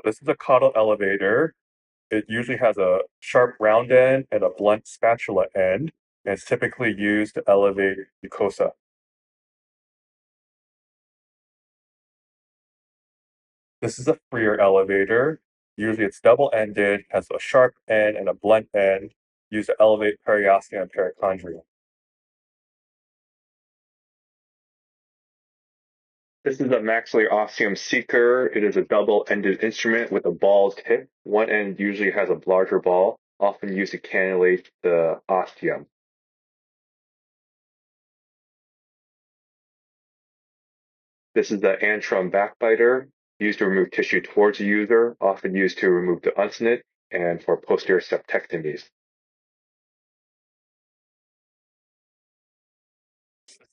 This is a caudal elevator. It usually has a sharp round end and a blunt spatula end, and it's typically used to elevate mucosa. This is a Freer elevator. Usually it's double-ended, has a sharp end and a blunt end, used to elevate periosteum and perichondrium. This is a maxillary ostium seeker. It is a double-ended instrument with a ball tip. One end usually has a larger ball, often used to cannulate the ostium. This is the antrum backbiter, used to remove tissue towards the user, often used to remove the uncinate and for posterior septectomies.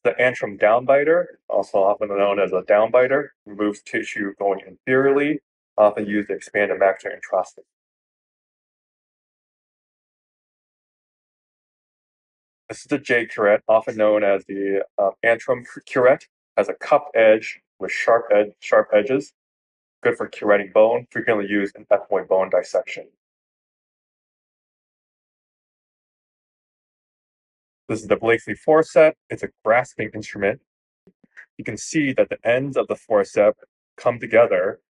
The antrum downbiter, also often known as a downbiter, removes tissue going inferiorly, often used to expand the maxillary introstate. This is the J curette, often known as the antrum curette, has a cupped edge with sharp edges, good for curetting bone, frequently used in ethmoid bone dissection. This is the Blakely forceps. It's a grasping instrument. You can see that the ends of the forceps come together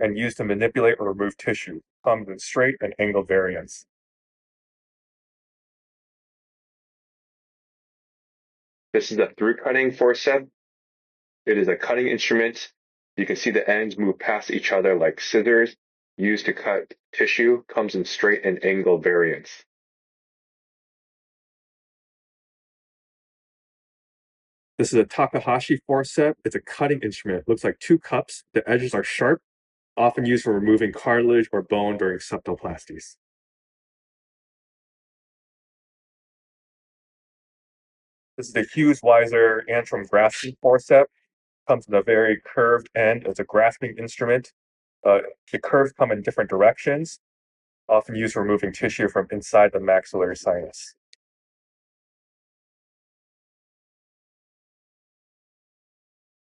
and used to manipulate or remove tissue, comes in straight and angle variants. This is a through-cutting forceps. It is a cutting instrument. You can see the ends move past each other like scissors, used to cut tissue, comes in straight and angle variants. This is a Takahashi forceps. It's a cutting instrument. It looks like two cups. The edges are sharp, often used for removing cartilage or bone during septoplasties. This is the Hughes-Weiser antrum grasping forceps. Comes with a very curved end. It's a grasping instrument. The curves come in different directions, often used for removing tissue from inside the maxillary sinus.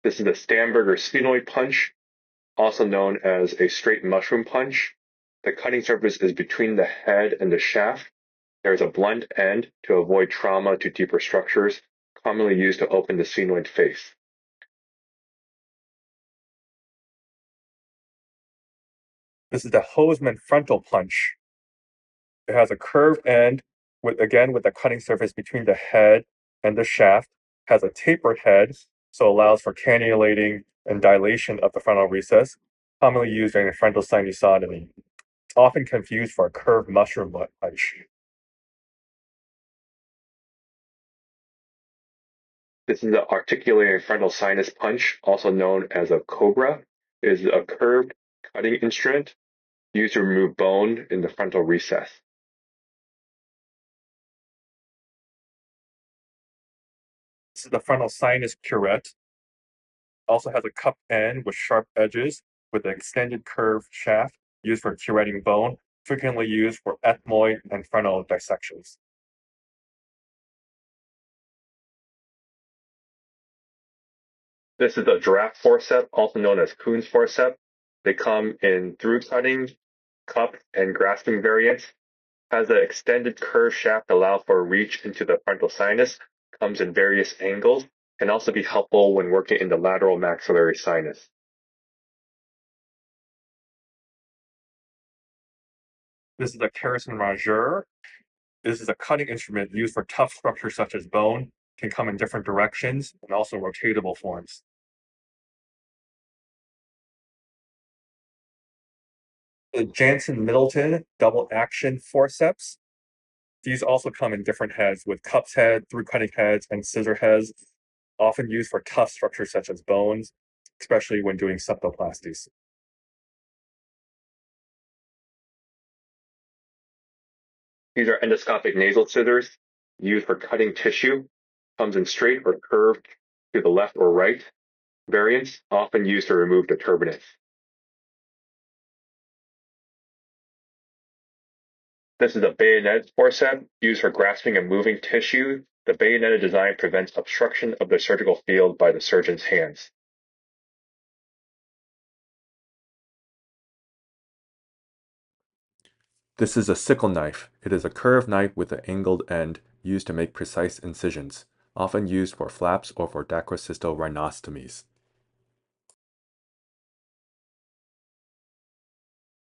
This is the Stamberger sphenoid punch, also known as a straight mushroom punch. The cutting surface is between the head and the shaft. There is a blunt end to avoid trauma to deeper structures, commonly used to open the sphenoid face. This is the Hosemann frontal punch. It has a curved end, with the cutting surface between the head and the shaft, has a tapered head, so allows for cannulating and dilation of the frontal recess, commonly used during a frontal sinusotomy. It's often confused for a curved mushroom punch. This is the articulating frontal sinus punch, also known as a cobra. It is a curved cutting instrument used to remove bone in the frontal recess. This is the frontal sinus curette. Also has a cupped end with sharp edges with an extended curved shaft used for curetting bone, frequently used for ethmoid and frontal dissections. This is a giraffe forceps, also known as Kuhn's forceps. They come in through cutting, cup, and grasping variants. Has an extended curved shaft allow for reach into the frontal sinus, comes in various angles, can also be helpful when working in the lateral maxillary sinus. This is a Kerrison rongeur. This is a cutting instrument used for tough structures such as bone, can come in different directions and also rotatable forms. The Jansen Middleton double action forceps. These also come in different heads with cups head, through cutting heads, and scissor heads, often used for tough structures such as bones, especially when doing septoplasties. These are endoscopic nasal scissors used for cutting tissue, comes in straight or curved to the left or right. Variants often used to remove the turbinates. This is a bayonet forceps used for grasping and moving tissue. The bayoneted design prevents obstruction of the surgical field by the surgeon's hands. This is a sickle knife. It is a curved knife with an angled end used to make precise incisions, often used for flaps or for dacrocystal rhinostomies.